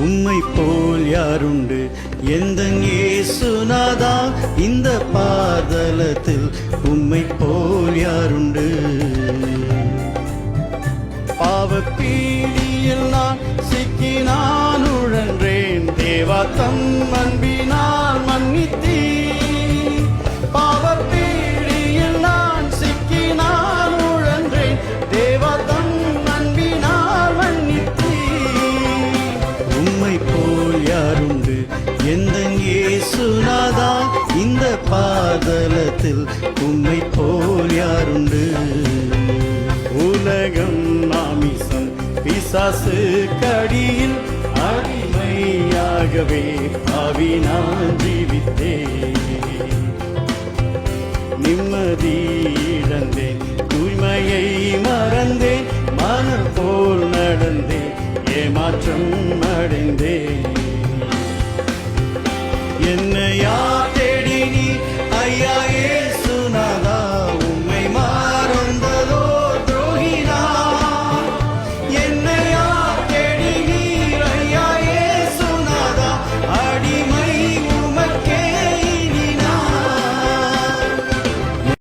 உம்மை போல் யாருண்டு எந்தன் இயேசுநாதா, இந்த பாதலத்தில் உம்மை போல் யாருண்டு. பாவப்பீடியில் நான் சிக்கி நான் உழன்றேன், தேவா தம் அன்பினால் மன்னித்தீ. பாவப்பீடியில் நான் சிக்கி நான் உழன்றேன், தேவா தம் அன்பினால் மன்னித்தீ. உம்மை போல் யாருண்டு எந்தன் இயேசுநாதா, இந்த பாதலத்தில் உம்மை போல் யாருண்டு. உலகம் மாமிசம் பிசாசு கடியில் அடிமையாகவே பாவி நான் ஜீவித்தே. நிம்மதி இழந்தேன், தூய்மையை மறந்தேன், மனம் போல் நடந்தேன், ஏமாற்றம் அடைந்தேன்.